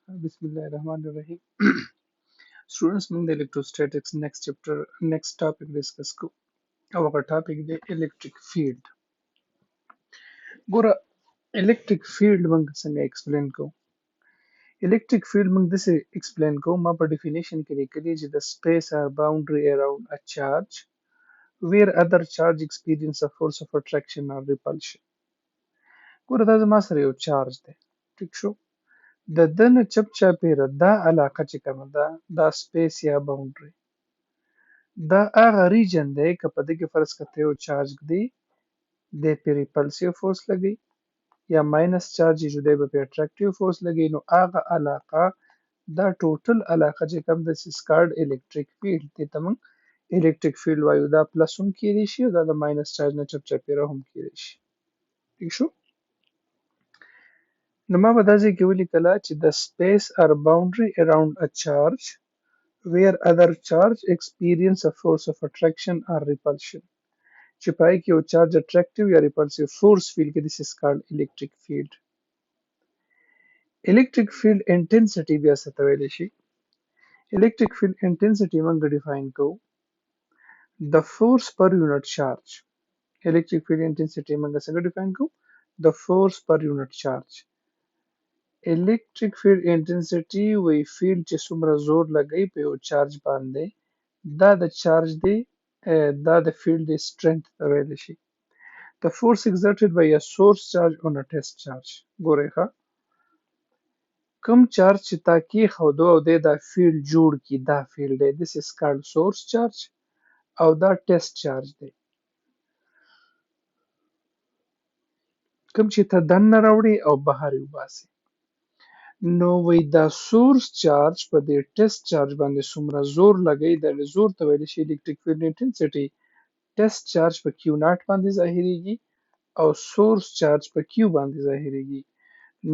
Bismillahirrahmanirrahim. Students, موږ د electrostatics next topic discuss کوو او هغه topic دی electric field. ګوره electric field موږ څنګه explain کوو. electric field موږ داسې explain کوو، ما په definition کې لیکلي چې the space or boundary around a charge where other charge experience a force of attraction or repulsion. ګوره دا زما سره یو charge دی، ټیک شو. د ده نه چپ چاپېره دا علاقه چې کومه ده دا سپیس یا باونډري، دا هغه ریجن دی که په دې کې فرض کړه ته یو چارج ږدي دی پې ریپلسیو فورس لګوي یا ماینس چارج چې دی به پې اټریکټیو فورس لګوي، نو هغه علاقه دا ټوټل علاقه چې کوم د سکارډ الکتریک فیلډ دې ته موږ الکتریک فیلډ وایو. دا پلس هم کیدی شي او دا د ماینس چارج نه چپ چاپېره هم کیدی شي، ٹھیک شو. نو ما به دا ځای کې ولیکله چې the space or boundary around a charge where other charge experience a force of attraction or repulsion. چې پای کې یو چارج اټریکټیو یا ریپلسیو فورس فیل کې، this is called electric field. electric field intensity بیا څه ته ویلی شي؟ electric field intensity موږ ډیفاین کوو the force per unit charge. electric field intensity موږ څنګه ډیفاین کوو؟ the force per unit charge. electric field intensity وی فیلډ چې څومره زور لګوي په یو چارج باندې، دا د چارج دی، دا د فیلډ دی strength ته ویلی شي. the force exerted by a source charge on a test charge. ګورئ ښه، کوم چارج چې تا کېښودو او دی دا فیلډ جوړ کړي دا فیلډ دی، this is called source charge او دا ټیسټ چارج دی. کوم چې ته دننه راوړي او بهر یې وباسي، نو وی دا سورس چارج په دې ټیسټ چارج باندې څومره زور لګوي، دا زور ته ویلی شي electric field intensity. ټیسټ چارج په کیو ناټ باندې ظاهریږي او سورس چارج په کیو باندې ظاهریږي.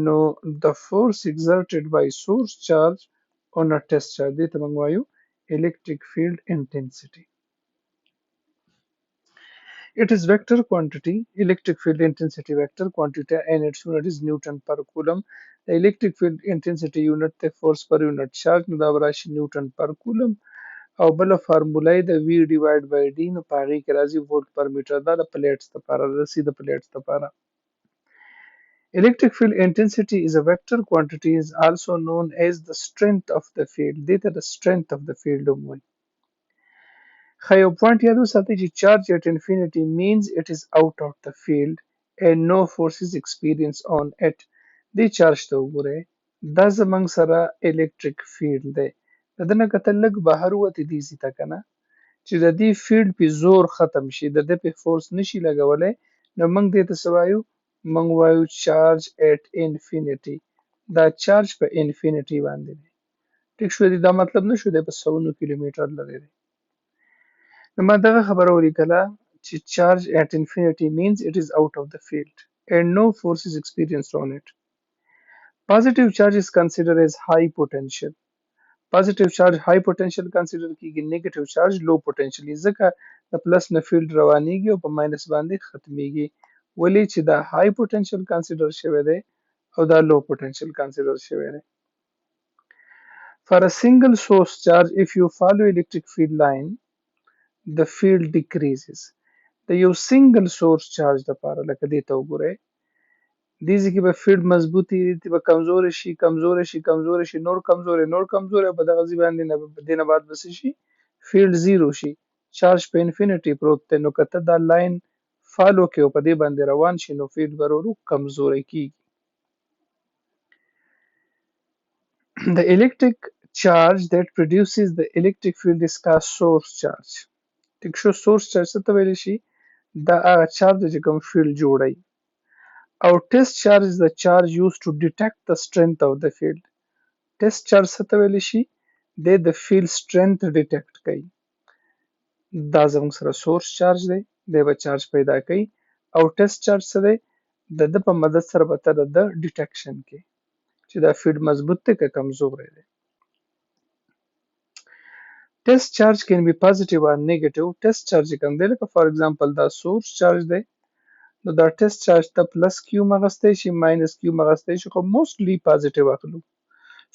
نو the force exerted by source charge on a test charge دې ته موږ وایو electric field intensity. It is vector quantity. Electric field intensity vector quantity and its unit is Newton per coulomb. The electric field intensity unit the force per unit charge نو دا به راشي Newton per coulomb او بله فارموله یې د V divide by D، نو په هغې کې راځي volts per meter. دا د پلیټس دپاره د سیده پلیټس دپاره. Electric field intensity is a vector quantity is also known as the strength of the field. دې ته د strength of the field هم وایي. ښه یو پوینټ یاد وساتئ چې charge at infinity means it is out of the field and no force is experienced on it. دې چارج ته وګورئ، دا زموږ سره electric field دی، د ده نه که ته لږ بهر ووتې دې ځي ته که نه، چې د دې فیلډ پې زور ختم شي، د ده پې فورس نشي لګولی، نو موږ دې ته څه وایو؟ موږ وایو چارج at infinity. دا چارج په انفینټي باندې دی، ټیک شو. دا مطلب نه شو دی په سلونو کیلومیټر لرې دی. نو ما دغه خبره ولیکله چې charge at infinity means it is out of the field and no force is experienced on it. Positive charge is considered as high potential. Positive charge high potential consider کیږي، negative charge low potential. ځکه د پلس نه فیلډ روانیږي او په ماینس باندې ختمیږي، ولې چې دا high potential consider شوی دی او دا low potential consider شوی دی. For a single source charge if you follow electric field line the field decreases. د یو سنگل سورس چارج دپاره لکه دې ته وګورئ، دې ځای کې به فیلډ مضبوطي دې به کمزوری شي کمزوری شي کمزوری شي، نور کمزوری نور کمزوری، او په دغه ځای باندې دې نه بعد به څه شي؟ فیلډ زیرو شي، چارج په انفینټي پروت دی. نو که ته دا لاین فالو کړې او په دې باندې روان شي نو فیلډ به ورو کمزوری کیږي. The electric charge that produces the electric field is called source charge. ټیک شو. سورس چارج څه ته ویلی شي؟ دا هغه چارج دی چې کوم فیلډ جوړوي. او ټیسټ چارج is the charge used to detect the strength of the field. ټیسټ چارج څه ته ویلی شي؟ دی د فیلډ strength ډیټیکټ کوي. دا زموږ سره سورس چارج دی، دی به چارج پیدا کوي. او ټیسټ چارج څه دی؟ د ده په مدد سره به ته د ده ډیټیکشن کوي چې دا فیلډ مضبوط دی که کمزوری دی. Test charge can be positive or negative. Test charge کوم دی لکه فار ایگزامپل دا سورس چارج دی، نو دا ټیسټ چارج ته پلس کیو مغستی شي ماینس کیو مغستی شي، خو موستلی پازیټیو اخلو.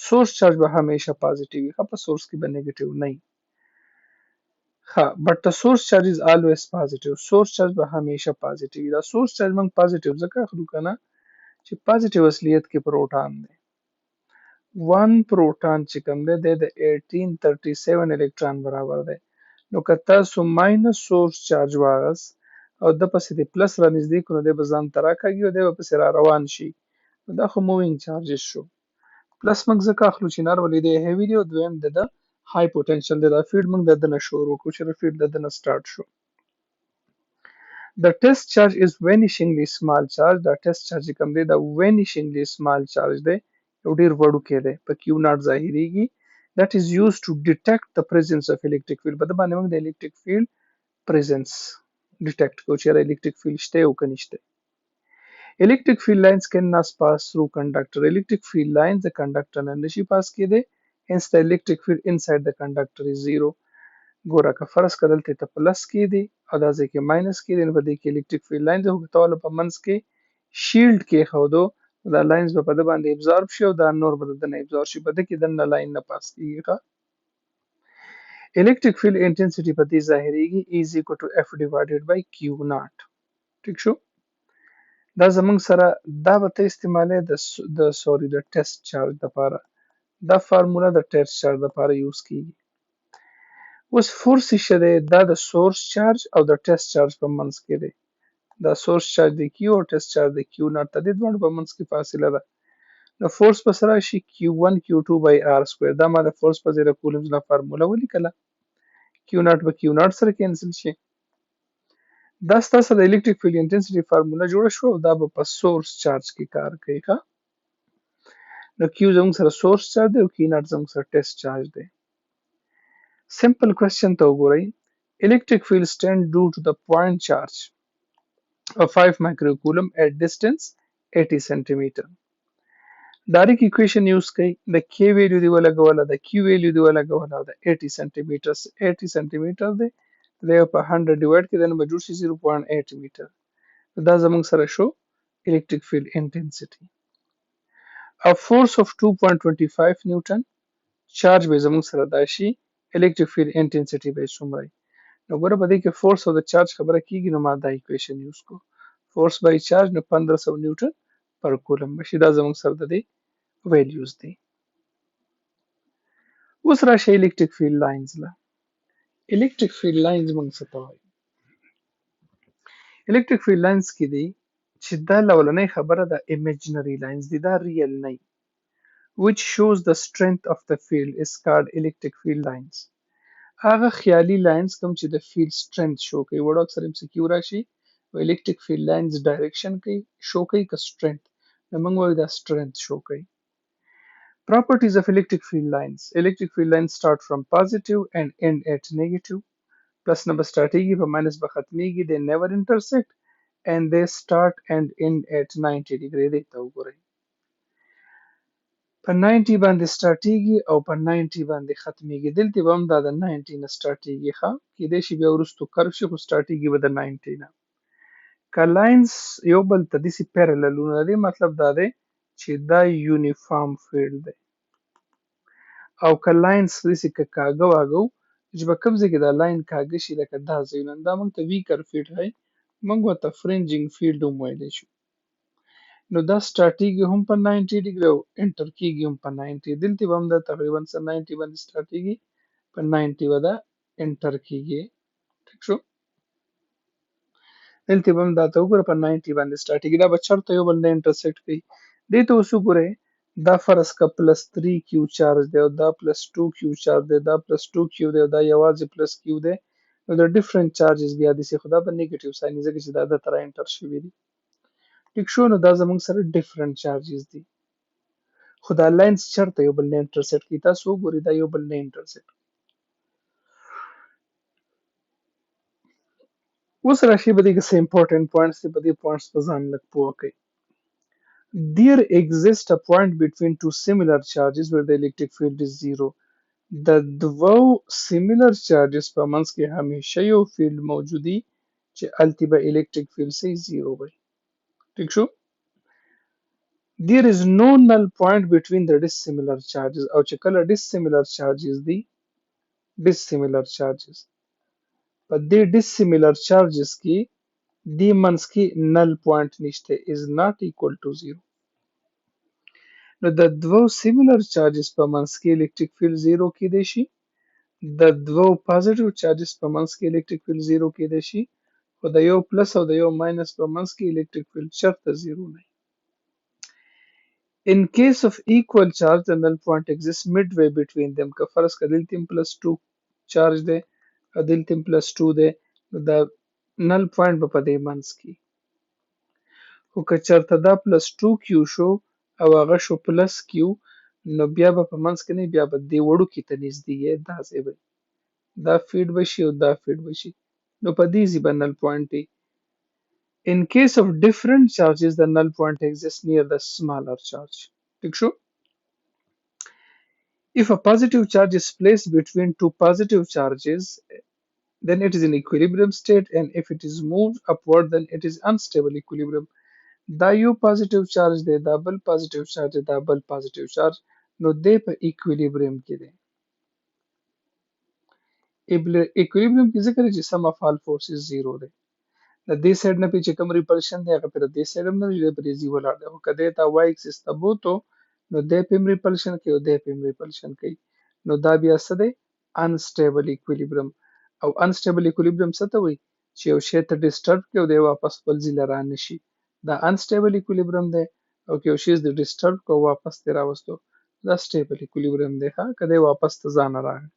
سورس چارج به همیشه پازیټیو وي په سورس کې به نیگیټیو نه وي ها but the source charge is always positive source charge به همیشه پازیټیو وي دا source charge موږ پازیټیو ځکه اخلو کنه چې پازیټیو اصلیت کې پروټون دی 1 پروټون چې کوم دی د 1837 الکترون برابر دی نو که تاسو ماینس سورس چارج واغس او د پسې د پلس را نږدې کړو دی به ځان ته راکاږي او دی به پسې را روان شي نو دا خو مووینګ چارجز شو پلس موږ ځکه اخلو چې نارملی دی هیوي دی او دویم د های پوتنشل دی دا فیلډ موږ د ده نه شروع وکړو چې فیلډ د ده نه سټارټ شو The test charge is vanishingly small charge دا test charge چې کوم دی دا vanishingly small charge دی یو ډیر وړوکی دی په کیو ناټ ظاهریږي that is used to detect the presence of electric field په د باندې موږ د electric field presence detect کوو چې electric field شته او که نشته electric field lines cannot pass through conductor electric field lines د conductor نه نشي پاس کېدی hence the electric field inside the conductor is zero ګوره که فرض که دلته ته پلس کې دی او دا ځای کې ماینس کې دی نو په دې کې الکتریک فیلډ لاینز د هغو په منځ کې شیلډ کېښودو دا لاینز به په ده باندې ابزارب شي او دا نور به د ده نه ابزارب شي په ده کې دننه لاین نه پاس کېږي ښه الکتریک فیلډ انټنسټي په دې ظاهریږي از equal to F divided by Q naught ټیک شو دا زمونږ سره دا به ته استعمالی د سوري د ټیسټ چارج دپاره دا فارموله د ټیسټ چارج دپاره یوز کېږي اوس فورس څه دی دا د سورس چارج او د ټیسټ چارج په منځ کې دی دا سورس چارج د کیو او ټیسټ چارج د کیو ناټ د دې دواړو په منځ کې فاصله ده نو فورس به څه راشي Q1 Q2 by R سکویر دا ما د فورس په ځای د کولمز نه فارموله ولیکله کیو ناټ به کیو ناټ سره کینسل شي دا ستاسو د الکتریک فیلډ انټنسټي فارموله جوړه شو او دا به په سورس چارج کې کار کوي ښه نو کیو زموږ سره سورس چارج دی او کیو ناټ زموږ سره ټیسټ چارج دی Simple question ته وګورئ electric field stand due to the point charge of 5 microcoulomb at distance 80 centimeter direct equation use کړئ د k value دی ولګوله د q value دی ولګوله او د 80 centimeters 80 centimeter دی دا په 100 ډیوایډ کړئ دا به جوړ شي 0.8 میټر دا زموږ سره شو electric field intensity a force of 2.25 newton charge به زموږ سره دا شي electric field intensity به څومره نو ګوره په دې کې فورس او د چارج خبره کیږي نو ما دا ایکویشن یوز کو فورس بای چارج نو 1500 نیوټن پر کولم بشي دا زموږ سره د دې ویلیوز دي اوس راشه الیکتریک فیلډ لاینز له الیکتریک فیلډ لاینز موږ څه ته وایو الیکتریک فیلډ لاینز کې دي چې دا لولنۍ خبره د imaginary lines دي دا ریل نه which shows the strength of the field is called electric field lines هغه خیالي لاینز کوم چې د فیلډ strength شو کوي وړو اکثر MCQ راشي electric field lines direction کوي شو کوي که strength نو موږ وایو دا strength شو کوي Properties of electric field lines electric field lines start from positive and end at negative plus نه به startېږي په minus به ختمیږي they never intersect and they start and end at 90 degree دی ته وګورئ په 90 باندې سټارټېږي او په 90 باندې ختمیږي دلته به هم دا د 90 نه سټارټېږي ښه کیدای شي بیا وروستو کرو شي خو سټارټېږي به د 90 نه که لاینز یو بل ته داسې پیرللونه دي مطلب دا دی چې دا یونیفارم فیلډ دی او که لاینز داسې که کاږه واږه چې په کوم ځای کې دا لاین کاږه شي لکه دا ځایونه دا موږ ته ویکر فیلډ ښایي موږ ورته فرنجینګ فیلډ هم ویلی شو نو دا سټارټېږي هم په 90 ډیګري او انټر کېږي هم په 90 دلته به هم دا تقریبا 90 باندې سټارټېږي په 90 به دا انټر کېږي ټیک شو دلته به هم دا ته وګوره په 90 باندې سټارټېږي دا به چېرته یو بل نه انټرسیکټ کوي دې ته اوس وګورئ دا فرض که پلس 3 کیو چارج دی او دا پلس 2 کیو چارج دی دا پلس 2 کیو دی او دا یوازې پلس کیو دی نو د ډیفرنٹ چارجز بیا داسې خو دا به نیګیټیو ساین ځکه چې دا د تر انټر شوي دي ټیک شو نو دا زموږ سره ډیفرنٹ چارجز دي خو دا لاینز چېرته یو بل نه انټرسیکټ کوي تاسو وګورئ دا یو بل نه انټرسیکټ اوس راشي په دې کې څه امپورټنټ پوینټس دي په دې پوینټس په ځان لږ پوه کړئ There exists a point between two similar charges where the electric field is zero. د دوو similar charges په منځ کې همیشه یو فیلډ موجودي چې هلته به electric field سي زیرو وي ټیک شو there is no null point between the dissimilar charges او چې کله dissimilar charges دي dissimilar charges په دې dissimilar charges کې دې منځ کې null point نشته is not equal to 0 نو د دوو similar charges په منځ کې electric field 0 کېدای شي د دوو positive charges په منځ کې electric field 0 کېدای شي خو د یو پلس او د یو ماینس په منځ کې electric field چرته 0 نه In case of equal charge, the null point exists midway between them. که فرض که دلته plus 2 charge دی او دلته plus 2 دی نو دا null point به په دې منځ کې خو که چېرته دا plus 2 کیو شو او هغه شو plus کیو نو بیا به په منځ کې نه بیا به دې وړوکي ته نږدې دا ځای به دا فیډ بشي او دا فیډ بشي نو په دې ځای به null point دی In case of different charges, the null point exists near the smaller charge. ٹھیک شو If a positive charge is placed between two positive charges, then it is in equilibrium state, and if it is moved upward, then it is unstable equilibrium. دا یو positive charge دی دا بل positive charge دی دا بل positive charge نو دی په equilibrium کې دی equilibrium کې ذکر چې sum of all forces 0 دی د دې سایډ نه چې کوم ریپلشن دی هغه پر دې سایډ هم نه دی پر دې ولاړ دی خو کله دا y axis ته بوتو نو د پم ریپلشن کوي او د پم ریپلشن کوي نو دا بیا څه دی unstable equilibrium او unstable equilibrium څه ته وایي چې یو شی ته ډیسټرب کوي او دی واپس خپل ځای له را نشي دا unstable equilibrium دی او که یو شی د ډیسټرب کو واپس ته راوستو دا stable equilibrium دی ها کله واپس ته ځان راغی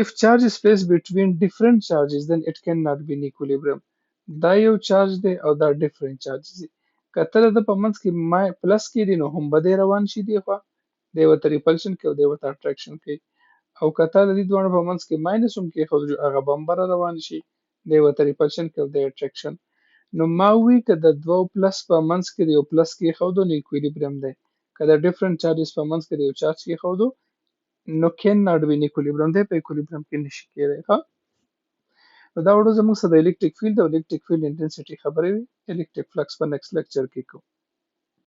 If charge is placed between different charges, then it cannot be in equilibrium. دا یو چارج دی او دا different charges دي. کتل د په منځ کې پلس کې دي نو هم به دی روان شي دی خوا دی ورته ریپلشن کوي او دی ورته اټریکشن کوي او کتل د دې دواړو په منځ کې ماینس هم کې خو هغه به هم بره روان شي دی ورته ریپلشن کوي او دی اټریکشن نو ما وی که د دوو پلس په منځ کې د یو پلس کې ښودو نو equilibrium دی که د different charges په منځ کې د یو چارج کې ښودو نو cannot be in equilibrium دی په equilibrium کې نشي کېدای ښه نو دا وړو زموږ سره د electric field او electric field intensity خبرې وي electric flux په next lecture کې کوو